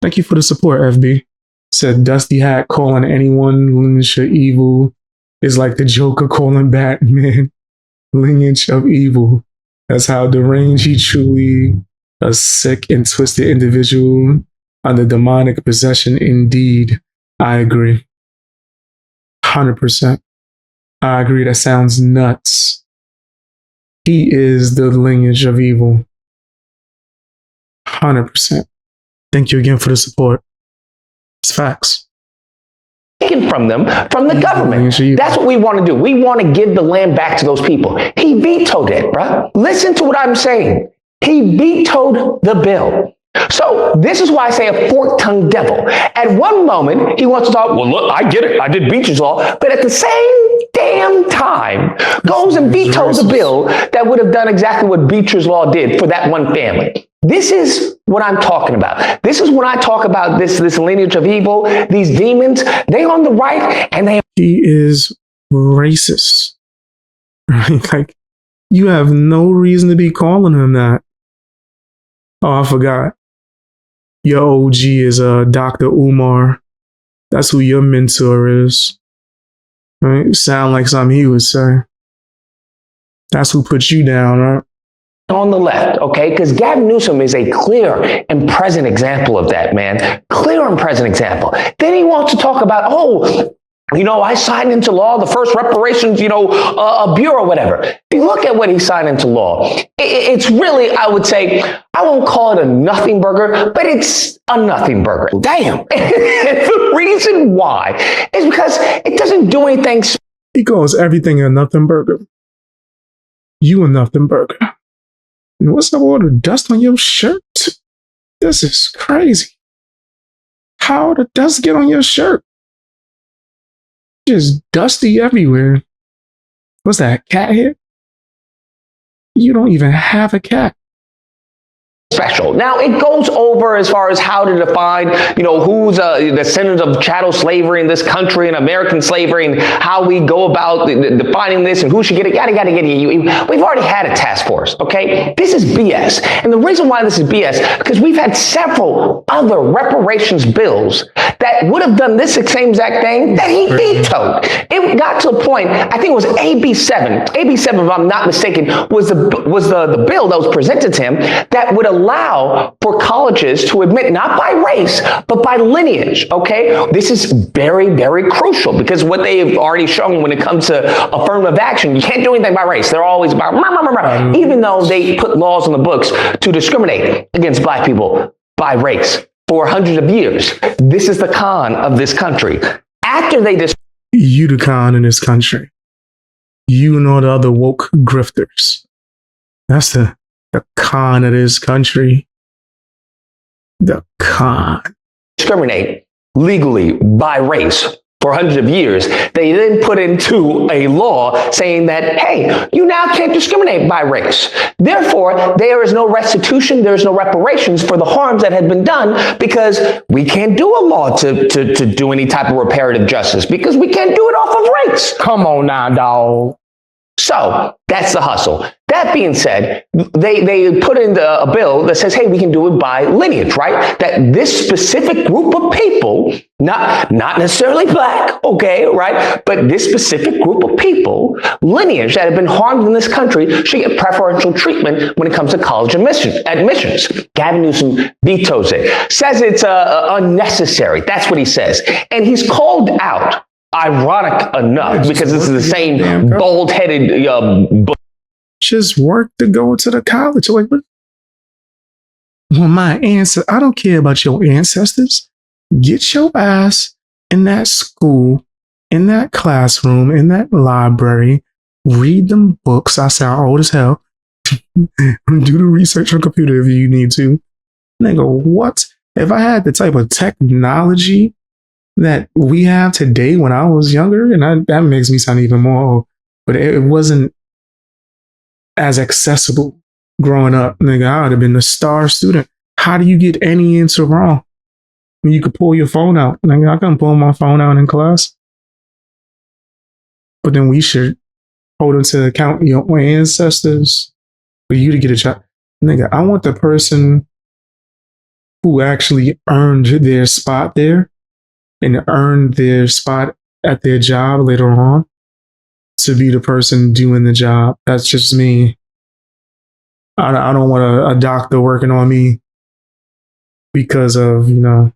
Thank you for the support, FB. Said Dusty Hat calling anyone lineage of evil is like the Joker calling Batman lineage of evil. That's how deranged he truly a sick and twisted individual under demonic possession. Indeed, I agree. 100%. I agree. That sounds nuts. He is the lineage of evil. 100%. Thank you again for the support. It's facts. Taken from them, from the government. That's what we want to do. We want to give the land back to those people. He vetoed it, bro. Listen to what I'm saying. He vetoed the bill. So this is why I say a fork-tongued devil. At one moment, he wants to talk, well, look, I get it. I did Beach's Law. But at the same damn time, goes and vetoes a bill that would have done exactly what Beach's Law did for that one family. This is what I'm talking about. This is when I talk about this lineage of evil, these demons, they on the right and they... He is racist. Right? Like, you have no reason to be calling him that. Oh, I forgot. Your OG is Dr. Umar. That's who your mentor is. Right? Sound like something he would say. That's who put you down, right? On the left, okay? Because Gavin Newsom is a clear and present example of that, man. Clear and present example. Then he wants to talk about, oh, you know, I signed into law the first reparations, a bureau, whatever. If you look at what he signed into law, it's really, I would say, I won't call it a nothing burger, but it's a nothing burger. Damn. The reason why is because it doesn't do anything. He calls everything a nothing burger. You a nothing burger. And what's up with all the dust on your shirt? This is crazy. How did dust get on your shirt? Just dusty everywhere. What's that, cat hair? You don't even have a cat. Special. Now, it goes over as far as how to define, who's the descendants of chattel slavery in this country and American slavery and how we go about defining this and who should get it, yada, yada, yada. We've already had a task force, okay? This is BS. And the reason why this is BS, because we've had several other reparations bills that would have done this same exact thing that he vetoed. It got to a point, I think it was AB7. AB7, if I'm not mistaken, was the bill that was presented to him that would allow for colleges to admit not by race, but by lineage, okay? This is very, very crucial because what they've already shown when it comes to affirmative action, you can't do anything by race. They're always about, even though they put laws on the books to discriminate against black people by race for hundreds of years. This is the con of this country. After they you the con in this country. You and all the other woke grifters. That's the con of this country. The con. Discriminate legally by race for hundreds of years. They then put into a law saying that, hey, you now can't discriminate by race. Therefore, there is no restitution, there is no reparations for the harms that had been done because we can't do a law to do any type of reparative justice because we can't do it off of race. Come on now, dog. So that's the hustle. That being said, they put in a bill that says, hey, we can do it by lineage, right? That this specific group of people, not necessarily black, okay, right? But this specific group of people, lineage that have been harmed in this country should get preferential treatment when it comes to college admissions. Gavin Newsom vetoes it, says it's unnecessary. That's what he says. And he's called out, ironic enough, because this is the same bald-headed just work to go to the college. Like, what? Well, my ancestors, I don't care about your ancestors. Get your ass in that school, in that classroom, in that library. Read them books. I sound old as hell. Do the research on computer if you need to. Nigga, what? If I had the type of technology that we have today when I was younger, and that makes me sound even more old, but it wasn't as accessible growing up. Nigga, I would have been a star student. How do you get any answer wrong when you could pull your phone out? Nigga, I couldn't pull my phone out in class. but then we should hold them to account, your ancestors, for you to get a job. Nigga, I want the person who actually earned their spot there and earned their spot at their job later on to be the person doing the job. That's just me. I don't want a doctor working on me because of, their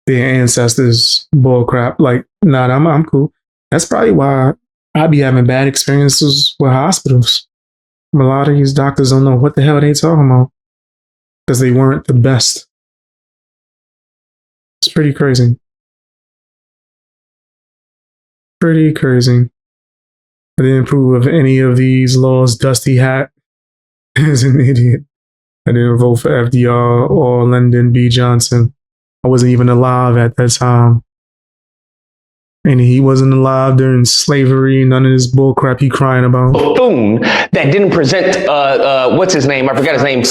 ancestors bullcrap. Like, nah, I'm cool. That's probably why I be having bad experiences with hospitals. A lot of these doctors don't know what the hell they talking about because they weren't the best. It's pretty crazy. Pretty crazy. I didn't approve of any of these laws. Dusty Hat is an idiot. I didn't vote for FDR or Lyndon B. Johnson. I wasn't even alive at that time. And he wasn't alive during slavery. None of this bullcrap he crying about. Buffoon that didn't present, what's his name? I forgot his name.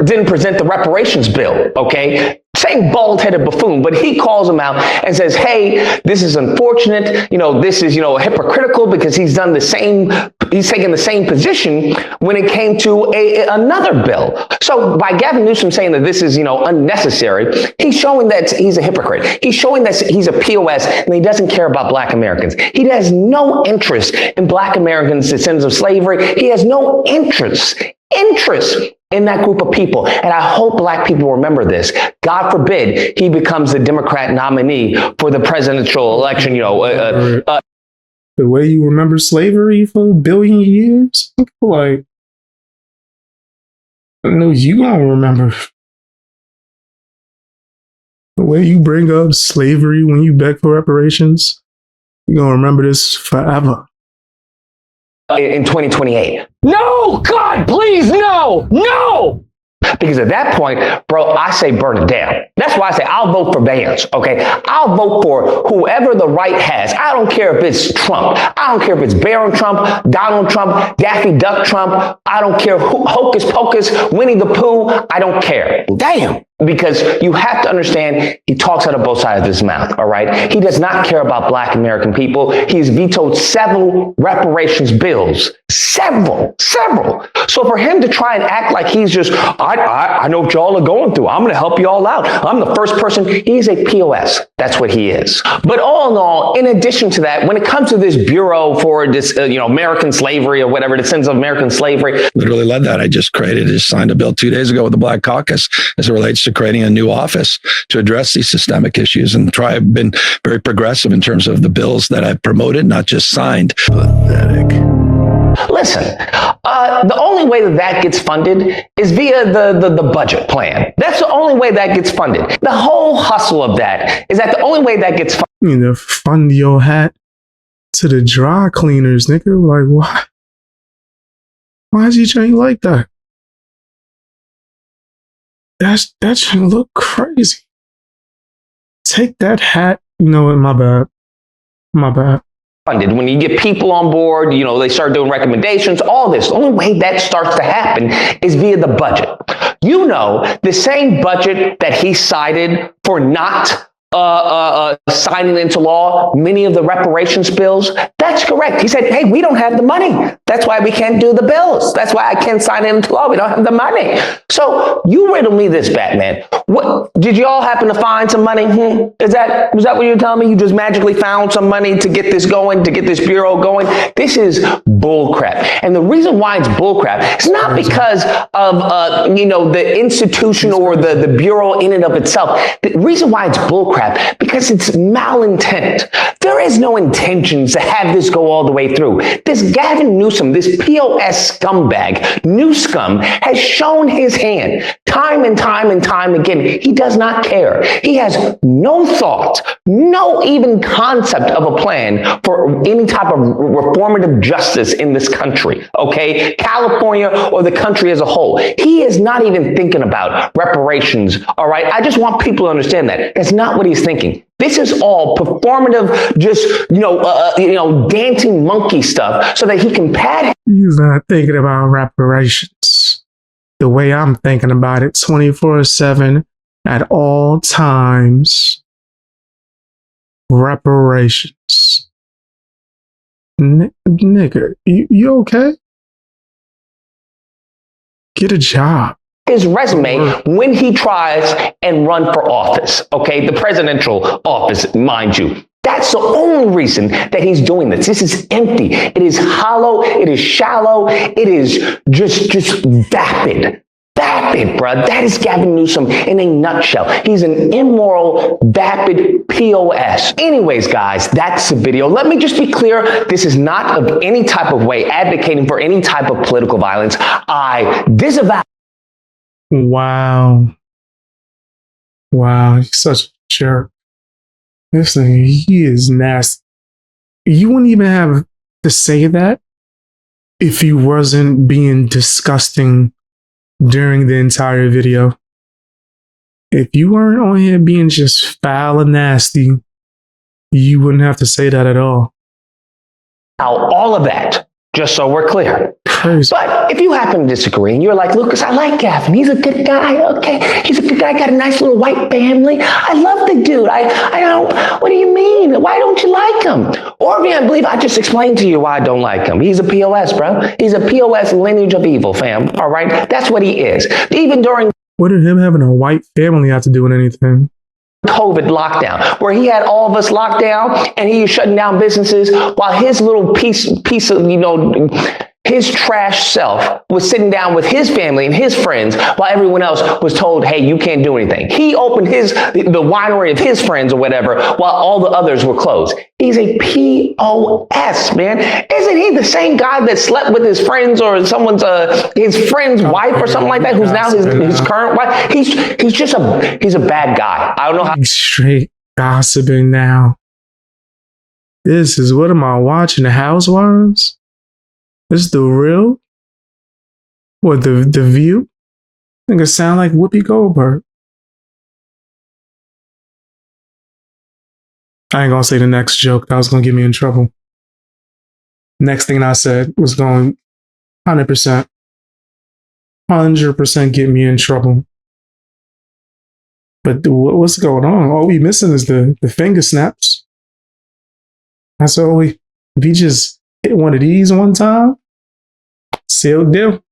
Didn't present the reparations bill, okay? Same bald-headed buffoon, but he calls him out and says, hey, this is unfortunate. This is, hypocritical because he's taken the same position when it came to another bill. So by Gavin Newsom saying that this is, unnecessary, he's showing that he's a hypocrite. He's showing that he's a POS and he doesn't care about Black Americans. He has no interest in Black Americans' descendants of slavery. He has no interest in that group of people. And I hope Black people remember this. God forbid he becomes the Democrat nominee for the presidential election. The way you remember slavery for a billion years, like, I know you gonna remember. The way you bring up slavery when you beg for reparations, you're gonna remember this forever. In 2028. No, God, please, no. Because at that point, bro, I say burn it down. That's why I say I'll vote for Vance, okay? I'll vote for whoever the right has. I don't care if it's Trump. I don't care if it's Barron Trump, Donald Trump, Daffy Duck Trump. I don't care Hocus Pocus, Winnie the Pooh. I don't care. Damn. Because you have to understand, he talks out of both sides of his mouth, all right? He does not care about Black American people. He's vetoed several reparations bills. Several. So for him to try and act like he's just, I know what y'all are going through. I'm going to help you all out. I'm the first person. He's a POS. That's what he is. But all in all, in addition to that, when it comes to this bureau for this, American slavery or whatever, the sins of American slavery. Literally led that. I just signed a bill 2 days ago with the Black Caucus as it relates to creating a new office to address these systemic issues I've been very progressive in terms of the bills that I've promoted, not just signed. Pathetic. Listen, the only way that gets funded is via the budget plan. That's the only way that gets funded. The whole hustle of that is that the only way that gets funded. Fund your hat to the dry cleaners, nigga. Like, why? Why is he trying like that? That should look crazy. Take that hat. You know what? My bad. Funded. When you get people on board, they start doing recommendations, all this. The only way that starts to happen is via the budget. The same budget that he cited for not signing into law many of the reparations bills. That's correct. He said, hey, we don't have the money. That's why we can't do the bills. That's why I can't sign it into law. We don't have the money. So you riddle me this, Batman. What did you all happen to find some money? Was that what you're telling me? You just magically found some money to get this going, to get this bureau going? This is bullcrap. And the reason why it's bullcrap is not because of the institution or the bureau in and of itself. The reason why it's bullcrap because it's malintent. There is no intentions to have this go all the way through. This Gavin Newsom, this POS scumbag, New Scum, has shown his hand time and time again. He does not care. He has no thought, no even concept of a plan for any type of reformative justice in this country, okay? California or the country as a whole. He is not even thinking about reparations, all right? I just want people to understand that. That's not what he's thinking. This is all performative, just, dancing monkey stuff so that he can pad. He's not thinking about reparations the way I'm thinking about it 24/7 at all times. Reparations. Nigga, you okay? Get a job. His resume when he tries and run for office, okay? The presidential office, mind you. That's the only reason that he's doing this. This is empty. It is hollow. It is shallow. It is just vapid. Vapid, bruh. That is Gavin Newsom in a nutshell. He's an immoral, vapid POS. Anyways, guys, that's the video. Let me just be clear. This is not of any type of way advocating for any type of political violence. I disavow. Wow. Wow, he's such a jerk. Listen, he is nasty. You wouldn't even have to say that if he wasn't being disgusting during the entire video. If you weren't on here being just foul and nasty, you wouldn't have to say that at all. All of that, just so we're clear. Crazy. But if you happen to disagree and you're like, Lucas, I like Gavin. He's a good guy. Okay. He's a good guy. Got a nice little white family. I love the dude. I don't, what do you mean? Why don't you like him? Or if you don't believe, I just explained to you why I don't like him. He's a POS, bro. He's a POS lineage of evil, fam. All right. That's what he is. Even during what did him having a white family have to do with anything? COVID lockdown, where he had all of us locked down and he was shutting down businesses while his little piece of, his trash self was sitting down with his family and his friends while everyone else was told, hey, you can't do anything. He opened the winery of his friends or whatever while all the others were closed. He's a POS, man. Isn't he the same guy that slept with his friends or someone's his friend's wife or something like that, who's now his current wife? He's a bad guy. I don't know how. He's straight gossiping now. This is, what am I watching? The Housewives? This is the real? What, the View? I think it sound like Whoopi Goldberg. I ain't gonna say the next joke. That was gonna get me in trouble. Next thing I said was going 100% get me in trouble. But what's going on? All we missing is the finger snaps. That's all if he just hit one of these one time, sealed deal.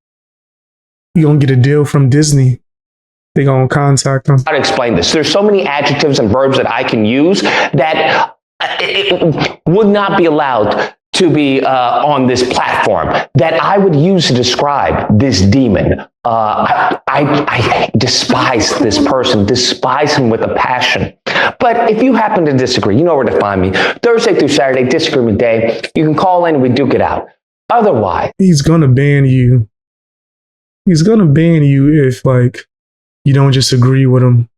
You gonna get a deal from Disney. They gonna contact them. How to explain this? There's so many adjectives and verbs that I can use that it would not be allowed to be on this platform that I would use to describe this demon. I despise this person, despise him with a passion. But if you happen to disagree, you know where to find me. Thursday through Saturday, disagreement day. You can call in and we duke it out. Otherwise, he's gonna ban you. He's gonna ban you if you don't just agree with him.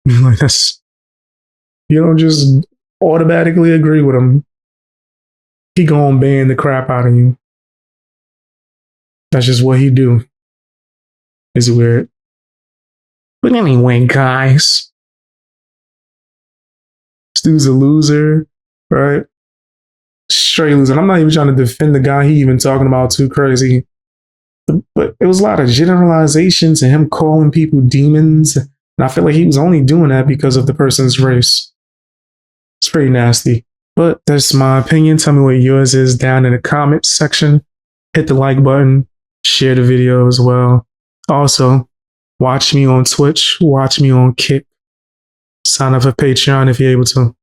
You don't just automatically agree with him. He gonna ban the crap out of you. That's just what he do. It's weird. But anyway, guys. This dude's a loser, right? Straight loser. I'm not even trying to defend the guy he even talking about too crazy. But it was a lot of generalizations and him calling people demons. And I feel like he was only doing that because of the person's race. It's pretty nasty. But that's my opinion. Tell me what yours is down in the comments section. Hit the like button. Share the video as well. Also, watch me on Twitch. Watch me on Kick. Sign up for Patreon if you're able to.